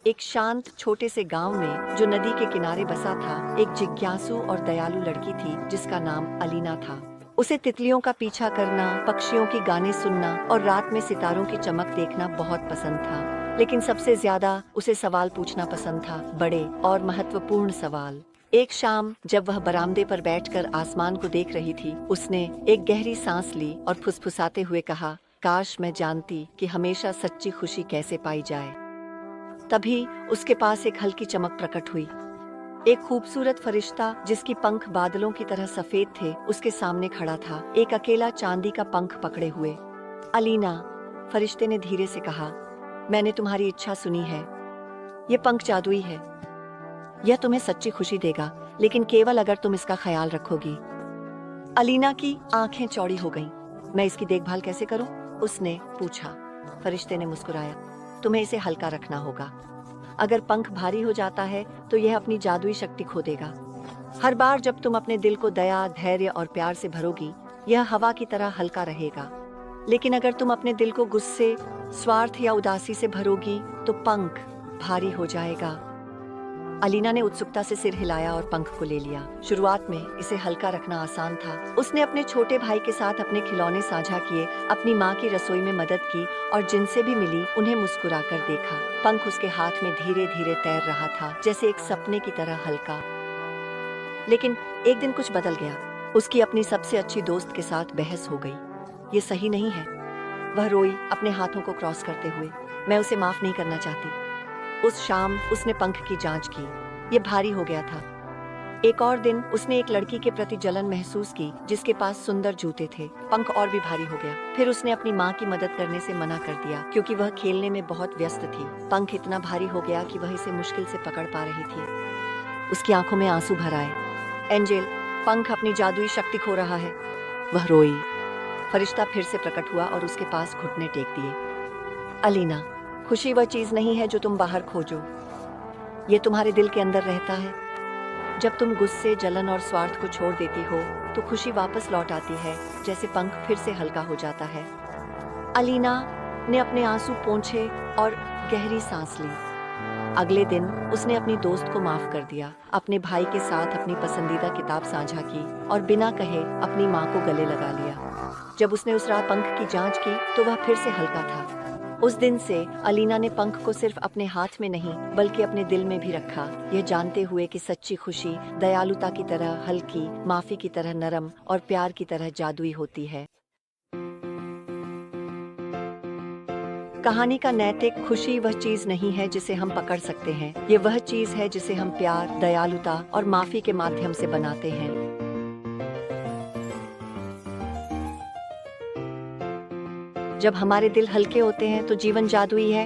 एक शांत छोटे से गांव में जो नदी के किनारे बसा था, एक जिज्ञासु और दयालु लड़की थी जिसका नाम अलीना था। उसे तितलियों का पीछा करना, पक्षियों की गाने सुनना और रात में सितारों की चमक देखना बहुत पसंद था। लेकिन सबसे ज्यादा उसे सवाल पूछना पसंद था, बड़े और महत्वपूर्ण सवाल। एक शाम जब वह बरामदे पर बैठकर आसमान को देख रही थी, उसने एक गहरी सांस ली और फुसफुसाते हुए कहा, काश मैं जानती कि हमेशा सच्ची खुशी कैसे पाई जाए। तभी उसके पास एक हल्की चमक प्रकट हुई। एक खूबसूरत फरिश्ता जिसकी पंख बादलों की तरह सफेद थे, उसके सामने खड़ा था, एक अकेला चांदी का पंख पकड़े हुए। अलीना, फरिश्ते ने धीरे से कहा, मैंने तुम्हारी इच्छा सुनी है। ये पंख जादुई है। यह तुम्हें सच्ची खुशी देगा, लेकिन केवल अगर तुम इसका ख्याल रखोगी। अलीना की आंखें चौड़ी हो गईं। मैं इसकी देखभाल कैसे करूं? उसने पूछा। फरिश्ते ने मुस्कुराया, तुम्हें इसे हल्का रखना होगा। अगर पंख भारी हो जाता है तो यह अपनी जादुई शक्ति खो देगा। हर बार जब तुम अपने दिल को दया, धैर्य और प्यार से भरोगी, यह हवा की तरह हल्का रहेगा। लेकिन अगर तुम अपने दिल को गुस्से, स्वार्थ या उदासी से भरोगी तो पंख भारी हो जाएगा। अलीना ने उत्सुकता से सिर हिलाया और पंख को ले लिया। शुरुआत में इसे हल्का रखना आसान था। उसने अपने छोटे भाई के साथ अपने खिलौने साझा किए, अपनी माँ की रसोई में मदद की और जिनसे भी मिली उन्हें मुस्कुराकर देखा। पंख उसके हाथ में धीरे धीरे तैर रहा था, जैसे एक सपने की तरह हल्का। लेकिन एक दिन कुछ बदल गया। उसकी अपनी सबसे अच्छी दोस्त के साथ बहस हो गई। ये सही नहीं है, वह रोई, अपने हाथों को क्रॉस करते हुए। मैं उसे माफ नहीं करना चाहती। उस शाम उसने पंख की जांच की। ये भारी हो गया था। एक और दिन उसने एक लड़की के प्रति जलन महसूस की जिसके पास सुंदर जूते थे। पंख और भी भारी हो गया। फिर उसने अपनी माँ की मदद करने से मना कर दिया क्योंकि वह खेलने में बहुत व्यस्त थी। पंख इतना भारी हो गया कि वह इसे मुश्किल से पकड़ पा रही थी। उसकी आंखों में आंसू भर आए। एंजेल, पंख अपनी जादुई शक्ति खो रहा है। वह रोई। फरिश्ता फिर से प्रकट हुआ और उसके पास घुटने टेक दिए। अलीना, खुशी वह चीज नहीं है जो तुम बाहर खोजो। ये तुम्हारे दिल के अंदर रहता है। जब तुम गुस्से, जलन और स्वार्थ को छोड़ देती हो तो खुशी वापस लौट आती है, जैसे पंख फिर से हल्का हो जाता है। अलीना ने अपने आंसू पोंछे और गहरी सांस ली। अगले दिन उसने अपनी दोस्त को माफ कर दिया, अपने भाई के साथ अपनी पसंदीदा किताब साझा की और बिना कहे अपनी माँ को गले लगा लिया। जब उसने उस रात पंख की जांच की तो वह फिर से हल्का था। उस दिन से अलीना ने पंख को सिर्फ अपने हाथ में नहीं बल्कि अपने दिल में भी रखा, यह जानते हुए कि सच्ची खुशी दयालुता की तरह हल्की, माफी की तरह नरम और प्यार की तरह जादुई होती है। कहानी का नैतिक, खुशी वह चीज नहीं है जिसे हम पकड़ सकते हैं। ये वह चीज है जिसे हम प्यार, दयालुता और माफी के माध्यम से बनाते हैं। जब हमारे दिल हल्के होते हैं तो जीवन जादुई है।